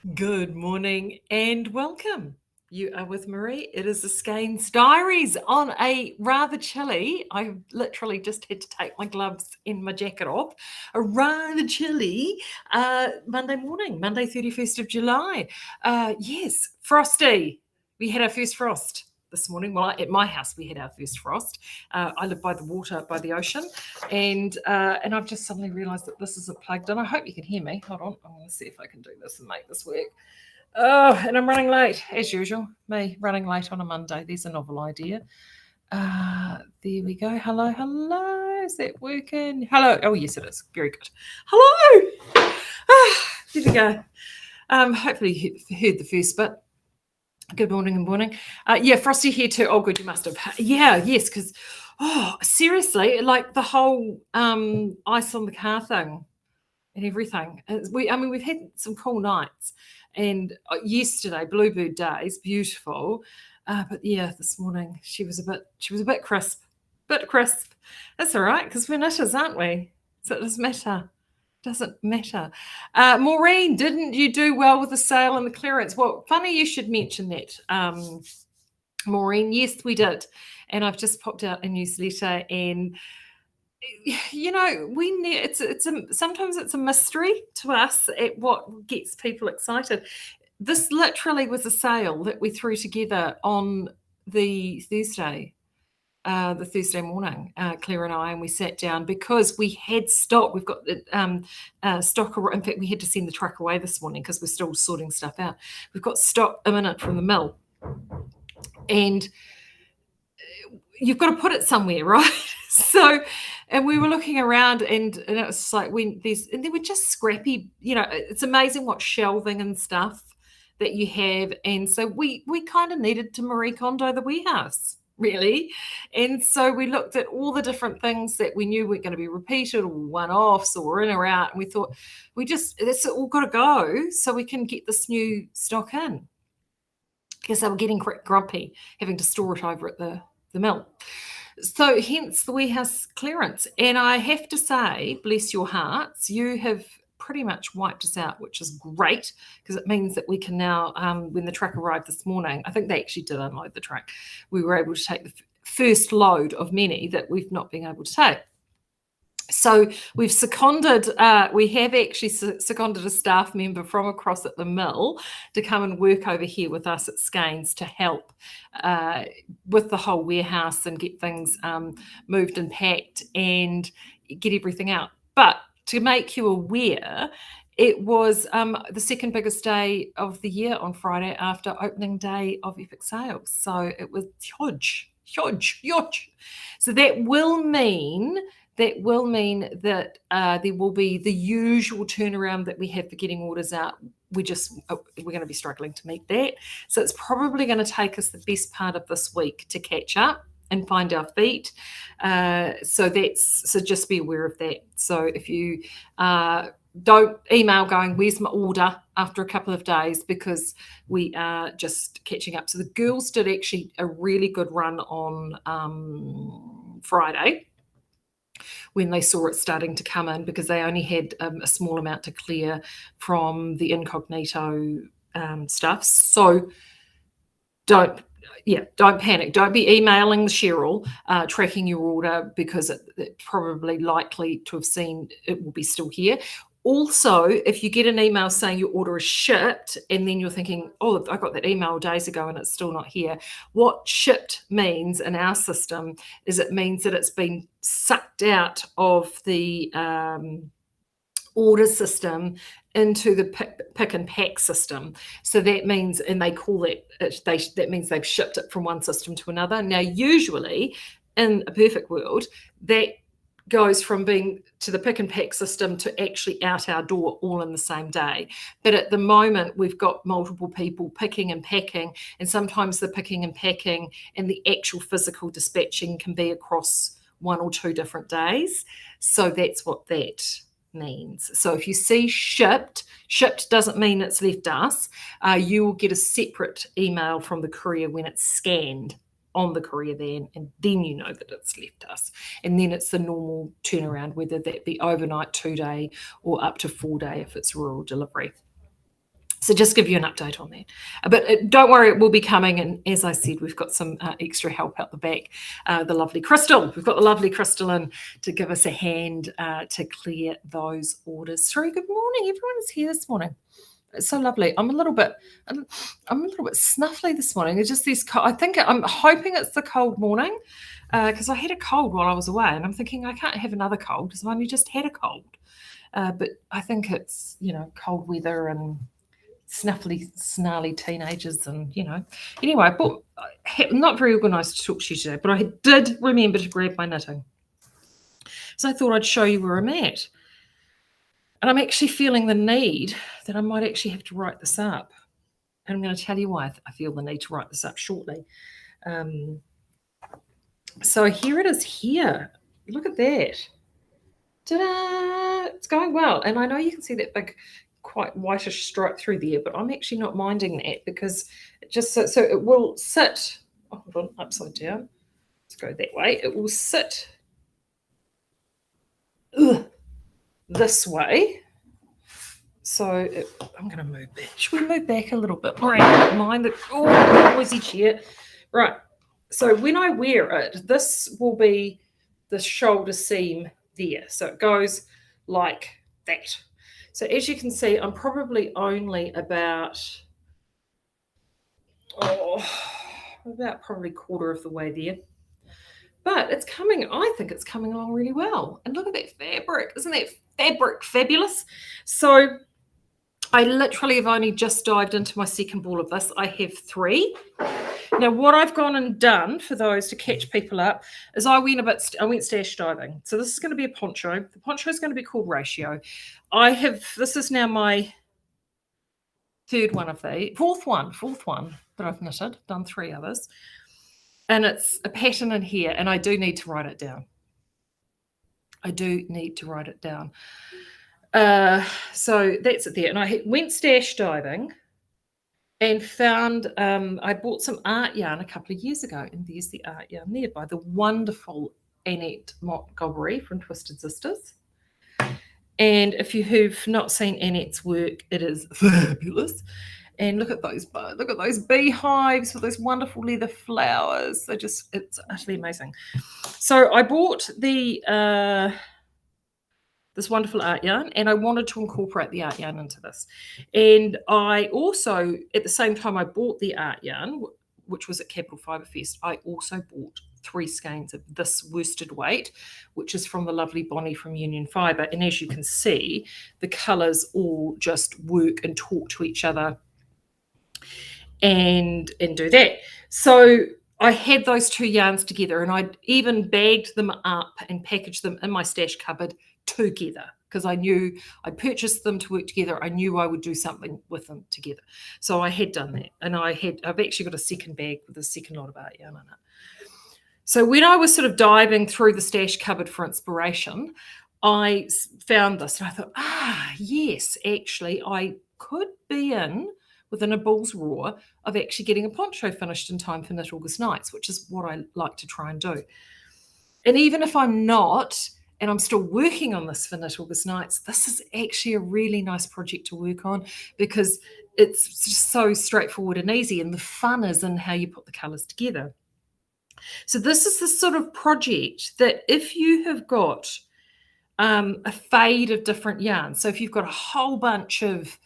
Good morning and welcome. You are with Maree. It is the Skeinz Diaries on a rather chilly. I literally just had to take my gloves and my jacket off. A rather chilly Monday morning, Monday 31st of July. Yes, frosty. We had our first frost this morning. Well, at my house, we had our first frost. I live by the water, by the ocean, and I've just suddenly realised that this isn't plugged in. I hope you can hear me. Hold on, I'm going to see if I can do this and make this work. Oh, and I'm running late as usual. Me running late on a Monday. There's a novel idea. There we go. Hello, hello. Is that working? Hello. Oh yes, it is. Very good. Hello. There we go. Hopefully you heard the first bit. Good morning and morning. Yeah, Frosty here too. Oh, good, you must have. Yeah, yes, because seriously, like the whole ice on the car thing and everything. We've had some cool nights, and yesterday, Bluebird days, beautiful. But yeah, this morning she was a bit crisp, That's all right because we're knitters, aren't we? So it doesn't matter. Doesn't matter. Maureen, didn't you do well with the sale and the clearance? Well, funny you should mention that, Maureen. Yes, we did. And I've just popped out a newsletter, and sometimes it's a mystery to us at what gets people excited. This literally was a sale that we threw together on the Thursday morning, Claire and I, and we sat down because we had stock. We've got stock. In fact, we had to send the truck away this morning because we're still sorting stuff out. We've got stock imminent from the mill, and you've got to put it somewhere, right? So, and we were looking around, and it was like and they were just scrappy. It's amazing what shelving and stuff that you have, and so we kind of needed to Marie Kondo the warehouse, really. And so we looked at all the different things that we knew weren't going to be repeated or one-offs or in or out, and we thought that's all got to go so we can get this new stock in, because they were getting grumpy having to store it over at the mill. So hence the warehouse clearance. And I have to say, bless your hearts, you have pretty much wiped us out, which is great, because it means that we can now, when the truck arrived this morning, I think they actually did unload the truck, we were able to take the first load of many that we've not been able to take. So we have actually seconded a staff member from across at the mill to come and work over here with us at Skeinz to help with the whole warehouse and get things moved and packed and get everything out. But to make you aware, it was the second biggest day of the year on Friday after opening day of Epic Sales. So it was huge. So that will mean that there will be the usual turnaround that we have for getting orders out. We're going to be struggling to meet that. So it's probably going to take us the best part of this week to catch up and find our feet. So just be aware of that. So if you don't email going, where's my order, after a couple of days, because we are just catching up. So the girls did actually a really good run on Friday when they saw it starting to come in, because they only had a small amount to clear from the incognito stuff. So don't panic. Don't be emailing Cheryl tracking your order, because it's probably likely to have seen it will be still here. Also, if you get an email saying your order is shipped and then you're thinking, oh, I got that email days ago and it's still not here, what shipped means in our system is it means that it's been sucked out of the order system into the pick and pack system. So that means, and they call it, that means they've shipped it from one system to another. Now, usually in a perfect world, that goes from being to the pick and pack system to actually out our door all in the same day. But at the moment, we've got multiple people picking and packing, and sometimes the picking and packing and the actual physical dispatching can be across 1 or 2 different days. So that's what that means. So if you see shipped doesn't mean it's left us. You will get a separate email from the courier when it's scanned on the courier then, and then you know that it's left us. And then it's the normal turnaround, whether that be overnight, 2-day, or up to 4-day if it's rural delivery. So just give you an update on that. But don't worry, it will be coming. And as I said, we've got some extra help out the back. The lovely Crystal. We've got the lovely Crystal in to give us a hand to clear those orders through. Good morning. Everyone's here this morning. It's so lovely. I'm a little bit snuffly this morning. It's just this. I'm hoping it's the cold morning because I had a cold while I was away, and I'm thinking I can't have another cold because I've only just had a cold. But I think it's cold weather and snuffly, snarly teenagers, and Anyway, but not very organised to talk to you today, but I did remember to grab my knitting, so I thought I'd show you where I'm at. And I'm actually feeling the need that I might actually have to write this up, and I'm going to tell you why I feel the need to write this up shortly. So here it is. Here, look at that. Ta-da! It's going well, and I know you can see that big, quite whitish stripe through there, but I'm actually not minding that because it just so it will sit. Oh, hold on, upside down. Let's go that way. It will sit this way. So I'm going to move back. Should we move back a little bit? All right, don't mind the noisy chair. Right. So when I wear it, this will be the shoulder seam there. So it goes like that. So as you can see, I'm probably only about probably quarter of the way there. But it's coming, I think it's coming along really well. And look at that fabric. Isn't that fabric fabulous? So I literally have only just dived into my second ball of this. I have 3. Now, what I've gone and done for those to catch people up is I went stash diving. So this is going to be a poncho. The poncho is going to be called Ratio. This is now my fourth one that I've knitted, done 3 others. And it's a pattern in here, and I do need to write it down. So that's it there. And I went stash diving and found, I bought some art yarn a couple of years ago, and there's the art yarn there by the wonderful Annette Montgomery from Twisted Sisters. And if you have not seen Annette's work, it is fabulous. And look at those beehives with those wonderful leather flowers. It's utterly amazing. So I bought this wonderful art yarn, and I wanted to incorporate the art yarn into this. And I also, at the same time I bought the art yarn, which was at Capital Fibre Fest, I also bought 3 skeins of this worsted weight, which is from the lovely Bonnie from Union Fibre. And as you can see, the colours all just work and talk to each other and do that. So I had those 2 yarns together, and I even bagged them up and packaged them in my stash cupboard together because I knew I'd purchased them to work together. I knew I would do something with them together. So I had done that, and I've actually got a second bag with a second lot of art yarn in it. So when I was sort of diving through the stash cupboard for inspiration, I found this, and I thought, yes, actually I could be within a bull's roar of actually getting a poncho finished in time for Knit August Nights, which is what I like to try and do. And even if I'm not, and I'm still working on this for Knit August Nights, this is actually a really nice project to work on because it's just so straightforward and easy, and the fun is in how you put the colours together. So this is the sort of project that if you have got a fade of different yarns, so if you've got a whole bunch of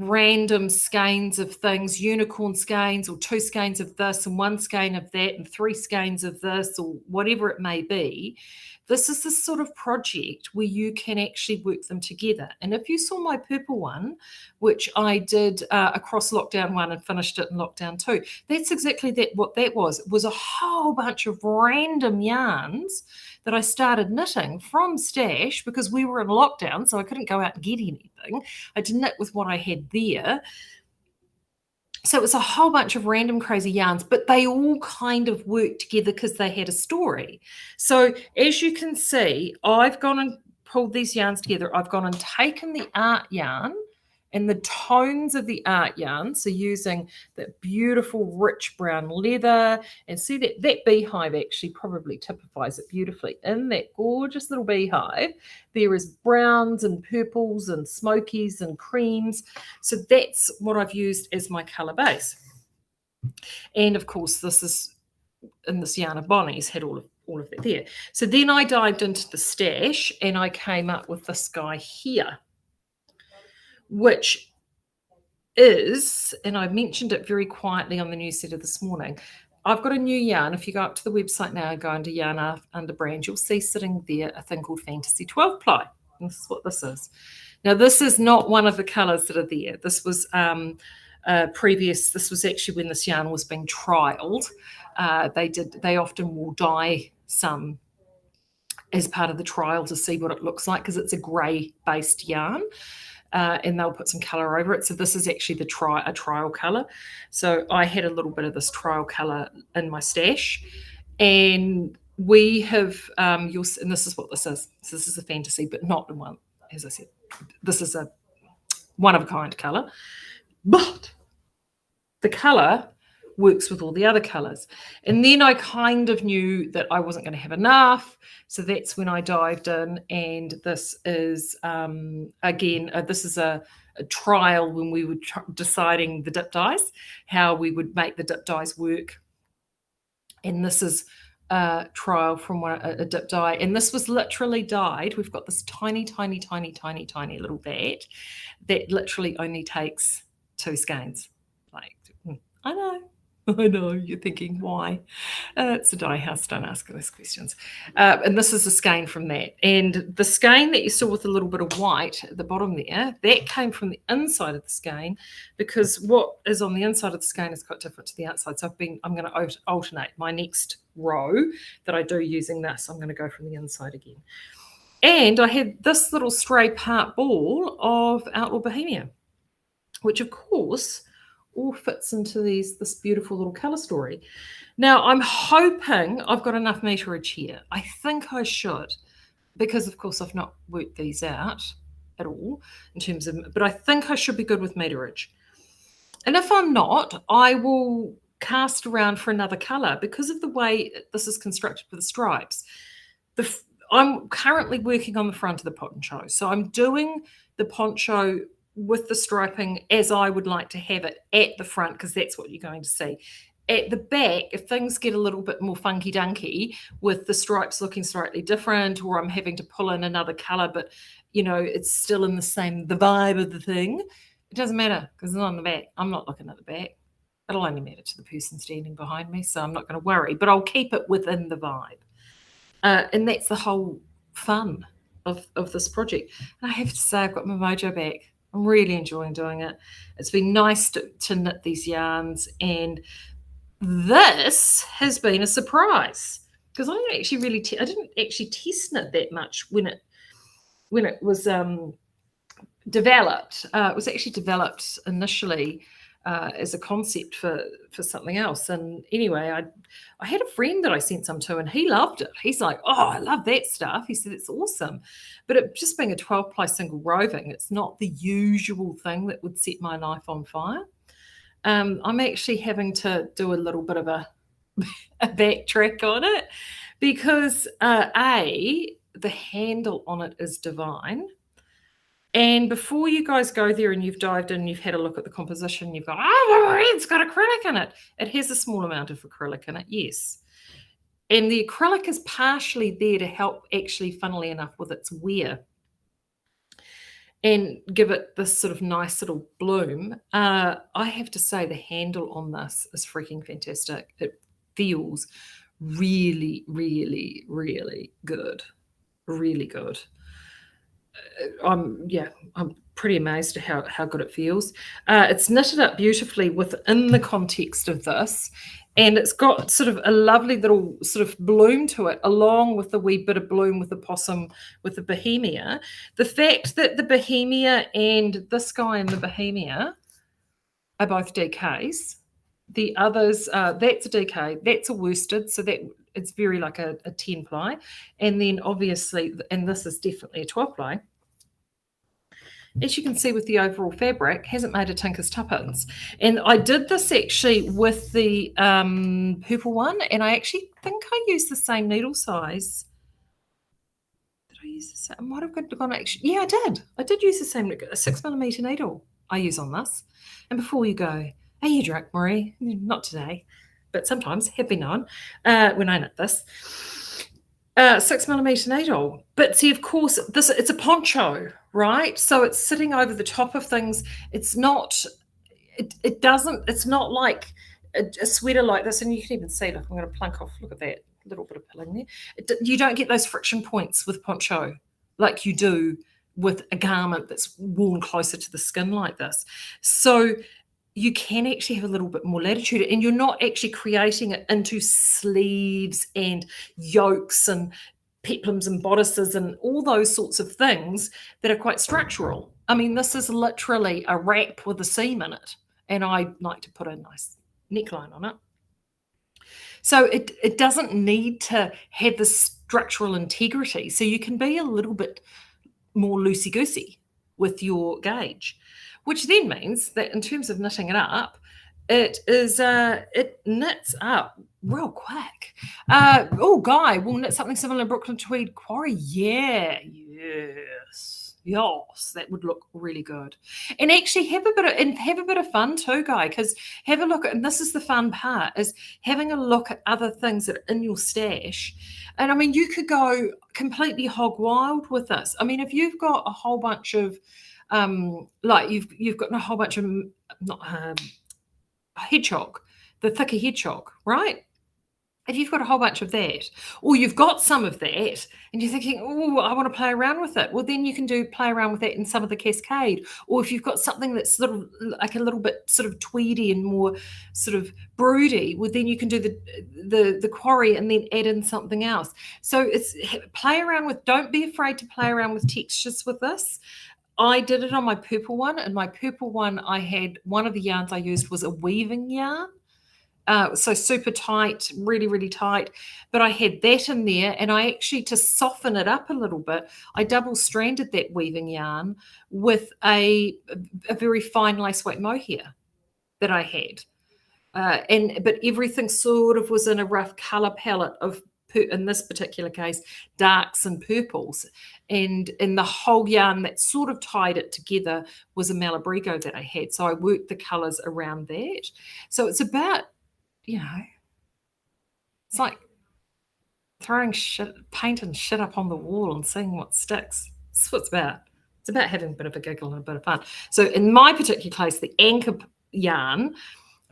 random skeins of things, unicorn skeins, or 2 skeins of this and 1 skein of that and 3 skeins of this, or whatever it may be, this is the sort of project where you can actually work them together. And if you saw my purple one, which I did across lockdown 1 and finished it in lockdown 2, that's exactly what that was. It was a whole bunch of random yarns that I started knitting from stash because we were in lockdown, so I couldn't go out and get anything. I did knit with what I had there. So it was a whole bunch of random crazy yarns, but they all kind of worked together because they had a story. So as you can see, I've gone and pulled these yarns together. I've gone and taken the art yarn And the tones of the art yarn, so using that beautiful rich brown leather, and see that beehive actually probably typifies it beautifully. In that gorgeous little beehive, there is browns and purples and smokies and creams. So that's what I've used as my colour base. And of course, this is in this yarn of Bonnie's had all of that there. So then I dived into the stash and I came up with this guy here, which is, and I mentioned it very quietly on the newsletter this morning, I've got a new yarn. If you go up to the website now and go under yarn under brand, you'll see sitting there a thing called Fantasy 12 ply. And this is what this is. Now, this is not one of the colours that are there. This was this was actually when this yarn was being trialled. They often will dye some as part of the trial to see what it looks like, because it's a grey based yarn. And they'll put some colour over it. So this is actually a trial colour. So I had a little bit of this trial colour in my stash, and we have and this is what this is. So this is a fantasy, but not the one, as I said. This is a one of a kind colour, but the colour works with all the other colours. And then I kind of knew that I wasn't going to have enough. So that's when I dived in. And this is, this is a trial when we were deciding the dip dyes, how we would make the dip dyes work. And this is a trial from a dip dye. And this was literally dyed. We've got this tiny, tiny, tiny, tiny, tiny little vat that literally only takes 2 skeins. Like, I know, you're thinking, why? It's a dye house, don't ask those questions. And this is a skein from that. And the skein that you saw with a little bit of white at the bottom there, that came from the inside of the skein, because what is on the inside of the skein is quite different to the outside. So I'm going to alternate my next row that I do using this. I'm going to go from the inside again. And I had this little stray part ball of Outlaw Bohemia, which of course all fits into this beautiful little colour story. Now, I'm hoping I've got enough meterage here. I think I should, because of course I've not worked these out at all in terms of, but I think I should be good with meterage. And if I'm not, I will cast around for another colour because of the way this is constructed with the stripes. I'm currently working on the front of the poncho. So I'm doing the poncho with the striping as I would like to have it at the front, because that's what you're going to see. At the back, if things get a little bit more funky dunky with the stripes looking slightly different, or I'm having to pull in another colour, but it's still in the vibe of the thing, it doesn't matter because it's on the back. I'm not looking at the back. It'll only matter to the person standing behind me, so I'm not going to worry, but I'll keep it within the vibe. And that's the whole fun of this project. And I have to say, I've got my mojo back. I'm really enjoying doing it. It's been nice to knit these yarns, and this has been a surprise because I didn't actually test knit that much when it was developed. It was actually developed initially as a concept for something else. And anyway, I had a friend that I sent some to, and he loved it. He's like, "Oh, I love that stuff." He said it's awesome, but it just being a 12 ply single roving, it's not the usual thing that would set my knife on fire. I'm actually having to do a little bit of a backtrack on it because the handle on it is divine. And before you guys go there and you've dived in, you've had a look at the composition, you've gone, "Oh, it's got acrylic in it." It has a small amount of acrylic in it, yes. And the acrylic is partially there to help, actually, funnily enough, with its wear and give it this sort of nice little bloom. I have to say the handle on this is freaking fantastic. It feels really, really, really good. Really good. I'm pretty amazed at how good it feels. It's knitted up beautifully within the context of this, and it's got sort of a lovely little sort of bloom to it, along with the wee bit of bloom with the possum, with the Bohemia. The fact that the Bohemia and this guy and the Bohemia are both DKs. The others, that's a DK, that's a worsted, so that it's very like a 10 ply. And then obviously, and this is definitely a 12 ply. as you can see with the overall fabric, hasn't made a tinker's tuppence. And I did this actually with the purple one, and I actually think I used the same needle size. Did I use the same? I might have gone actually. Yeah, I did. I did use the same 6mm needle I use on this. And before you go, are you drunk, Maree? Not today, but sometimes have been on when I knit this. 6mm needle. But see, of course, it's a poncho, right? So it's sitting over the top of things. It's not, it's not like a sweater like this. And you can even see, look, I'm going to plunk off, look at that little bit of pilling there. You don't get those friction points with poncho like you do with a garment that's worn closer to the skin like this. So you can actually have a little bit more latitude, and you're not actually creating it into sleeves and yokes and peplums and bodices and all those sorts of things that are quite structural. I mean, this is literally a wrap with a seam in it, and I like to put a nice neckline on it. So it doesn't need to have the structural integrity. So you can be a little bit more loosey-goosey with your gauge, which then means that in terms of knitting it up, it knits up real quick. Guy, we'll knit something similar in Brooklyn Tweed Quarry. Yeah, yes, that would look really good. And actually have a bit of fun too, Guy, because have a look at, and this is the fun part, is having a look at other things that are in your stash. And I mean, you could go completely hog wild with this. I mean, if you've got a whole bunch of like you've got a whole bunch of hedgehog, the thicker hedgehog, right? If you've got a whole bunch of that, or you've got some of that, and you're thinking, oh, I want to play around with it, well, then you can play around with that in some of the cascade. Or if you've got something that's sort of like a little bit sort of tweedy and more sort of broody, well, then you can do the quarry and then add in something else. So it's play around with, don't be afraid to play around with textures with this. I did it on my purple one, and my purple one, I had one of the yarns I used was a weaving yarn. So super tight, really, really tight. But I had that in there, and I actually, to soften it up a little bit, I double stranded that weaving yarn with a very fine lace weight mohair that I had. But everything sort of was in a rough color palette of, in this particular case, darks and purples. And the whole yarn that sort of tied it together was a Malabrigo that I had. So I worked the colors around that. So it's about, it's like throwing paint and shit up on the wall and seeing what sticks. That's what it's about. It's about having a bit of a giggle and a bit of fun. So in my particular case, the anchor yarn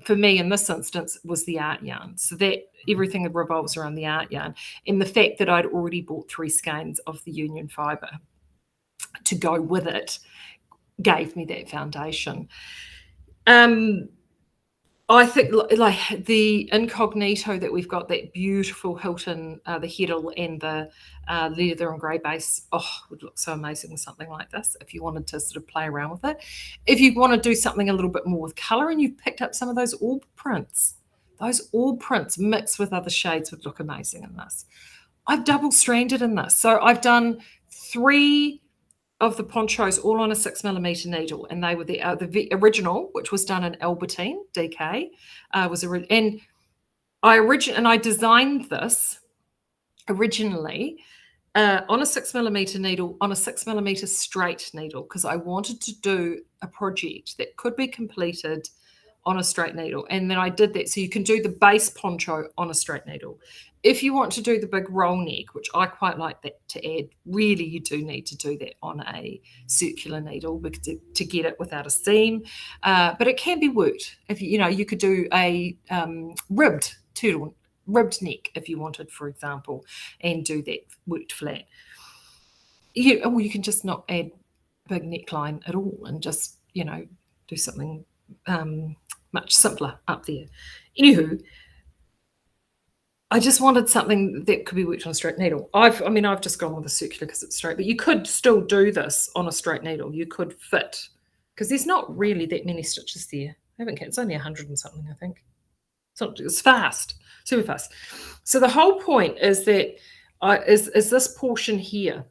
for me in this instance was the art yarn. So that everything revolves around the art yarn. And the fact that I'd already bought 3 skeins of the union fibre to go with it gave me that foundation. I think like the incognito that we've got, that beautiful Hilton, the heddle and the leather and grey base, would look so amazing with something like this if you wanted to sort of play around with it. If you want to do something a little bit more with colour and you've picked up some of those orb prints, mixed with other shades would look amazing in this. I've double stranded in this. So I've done 3 of the ponchos all on a 6mm needle, and they were the original, which was done in Albertine DK, and I designed this originally on a 6mm needle, on a 6mm straight needle, because I wanted to do a project that could be completed on a straight needle. And then I did that. So you can do the base poncho on a straight needle. If you want to do the big roll neck, which I quite like that to add, really you do need to do that on a circular needle to get it without a seam. But it can be worked. If you could do a ribbed neck if you wanted, for example, and do that worked flat. Or you can just not add big neckline at all and just, do something much simpler up there. Anywho, I just wanted something that could be worked on a straight needle. I've just gone with a circular because it's straight, but you could still do this on a straight needle. You could fit, because there's not really that many stitches there. I haven't counted. It's only 100 and something, I think. It's fast, super fast. So the whole point is that is this portion here.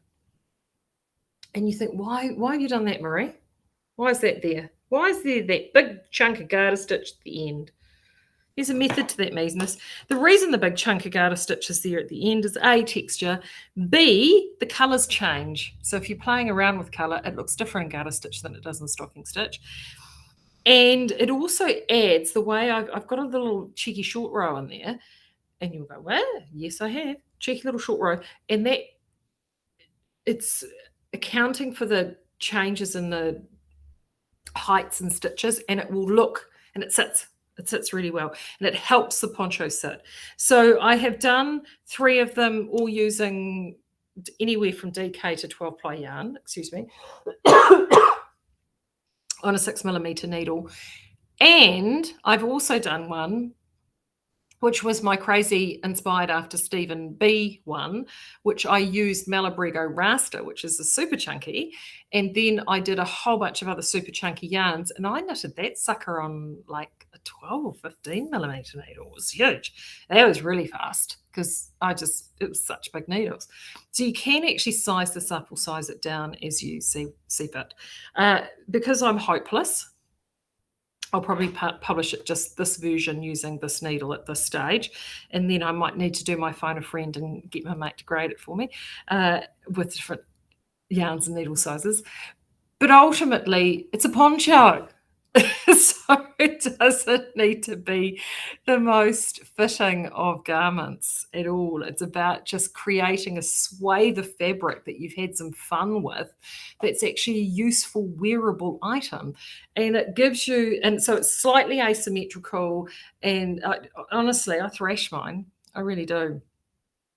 And you think, why have you done that, Maree? Why is that there? Why is there that big chunk of garter stitch at the end? There's a method to that madness. The reason the big chunk of garter stitch is there at the end is A, texture, B, the colours change. So if you're playing around with colour, it looks different in garter stitch than it does in stocking stitch. And it also adds the way I've got a little cheeky short row in there, and you'll go, well, yes, I have. Cheeky little short row. And that it's accounting for the changes in the heights and stitches, and it will look, and it sits really well, and it helps the poncho sit. So I have done 3 of them, all using anywhere from DK to 12 ply yarn, excuse me, on a 6mm needle. And I've also done one which was my crazy inspired after Stephen B one, which I used Malabrigo Rasta, which is a super chunky. And then I did a whole bunch of other super chunky yarns, and I knitted that sucker on like a 12 or 15mm needle. It was huge. That was really fast because it was such big needles. So you can actually size this up or size it down as you see fit. Because I'm hopeless, I'll probably publish it just this version using this needle at this stage, and then I might need to do my phone a friend and get my mate to grade it for me with different yarns and needle sizes. But ultimately, it's a poncho. So it doesn't need to be the most fitting of garments at all. It's about just creating a swathe of fabric that you've had some fun with that's actually a useful, wearable item. And it gives you, and so it's slightly asymmetrical. And honestly, I thrash mine. I really do.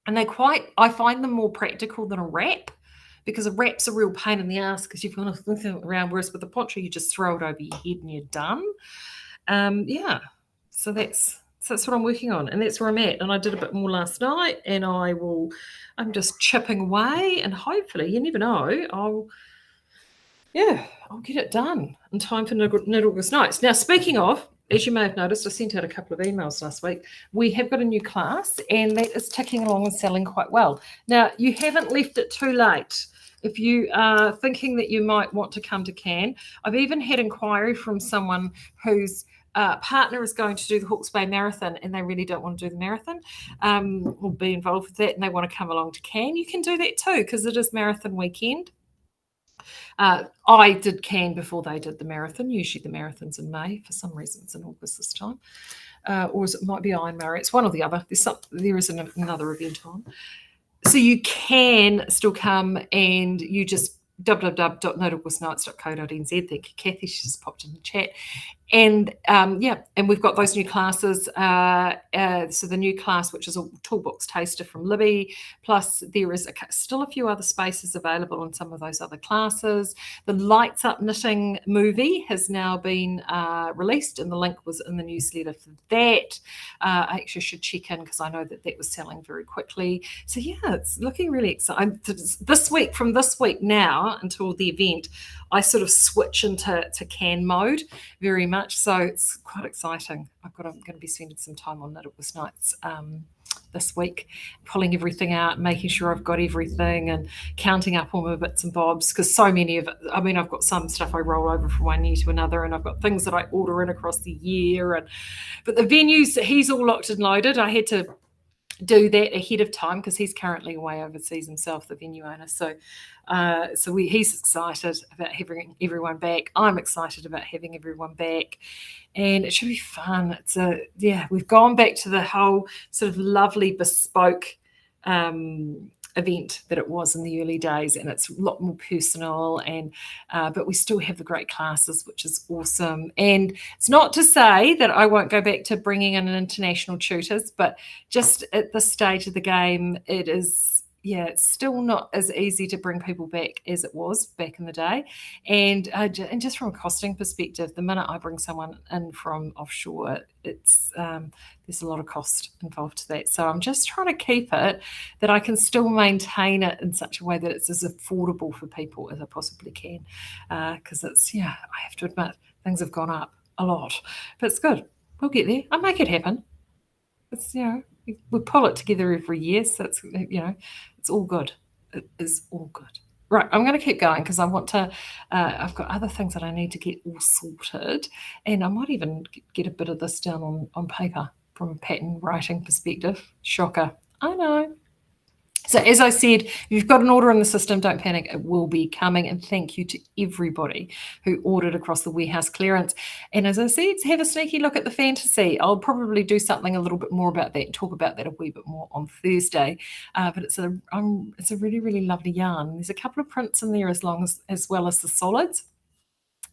And I find them more practical than a wrap, because a wrap's a real pain in the ass because you've got to think around, whereas with the poncho, you just throw it over your head and you're done. Yeah, so that's what I'm working on, and that's where I'm at. And I did a bit more last night, and I'm just chipping away, and hopefully, you never know, I'll get it done in time for Knit August Nights. Now, speaking of, as you may have noticed, I sent out a couple of emails last week. We have got a new class, and that is ticking along and selling quite well. Now, you haven't left it too late. If you are thinking that you might want to come to Cannes, I've even had inquiry from someone whose partner is going to do the Hawke's Bay Marathon, and they really don't want to do the marathon or be involved with that, and they want to come along to Cannes. You can do that too, because it is marathon weekend. I did Cannes before they did the marathon. Usually the marathon's in May. For some reason it's in August this time. Or it might be Iron Maree. It's one or the other. There is another event on. So you can still come, and you just www.knitaugustnights.co.nz. Thank you, Kathy. She just popped in the chat. And and we've got those new classes. So the new class, which is a toolbox taster from Libby, plus there is still a few other spaces available in some of those other classes. The Lights Up Knitting movie has now been released, and the link was in the newsletter for that. I actually should check in because I know that was selling very quickly. So yeah, it's looking really exciting. From this week now until the event, I sort of switch into Cannes mode very much. So it's quite exciting. I'm going to be spending some time on Knit August Nights this week, pulling everything out, making sure I've got everything, and counting up all my bits and bobs, because so many of it, I've got some stuff I roll over from one year to another, and I've got things that I order in across the year. But the venues, he's all locked and loaded. I had to do that ahead of time because he's currently away overseas himself, the venue owner. So he's excited about having everyone back. I'm excited about having everyone back, and it should be fun. We've gone back to the whole sort of lovely bespoke event that it was in the early days, and it's a lot more personal, and but we still have the great classes, which is awesome. And it's not to say that I won't go back to bringing in international tutors, but just at this stage of the game, it's still not as easy to bring people back as it was back in the day. And just from a costing perspective, the minute I bring someone in from offshore, it's there's a lot of cost involved to that. So I'm just trying to keep it that I can still maintain it in such a way that it's as affordable for people as I possibly can. Because I have to admit, things have gone up a lot. But it's good. We'll get there. I'll make it happen. It's, we pull it together every year, so it's all good. It is all good. Right, I'm going to keep going because I want to. I've got other things that I need to get all sorted, and I might even get a bit of this down on paper from a pattern writing perspective. Shocker, I know. So as I said, if you've got an order in the system, don't panic. It will be coming. And thank you to everybody who ordered across the warehouse clearance. And as I said, have a sneaky look at the fantasy. I'll probably do something a little bit more about that and talk about that a wee bit more on Thursday. But it's a really, really lovely yarn. There's a couple of prints in there as well as the solids,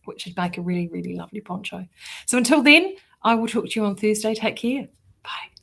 which would make a really, really lovely poncho. So until then, I will talk to you on Thursday. Take care. Bye.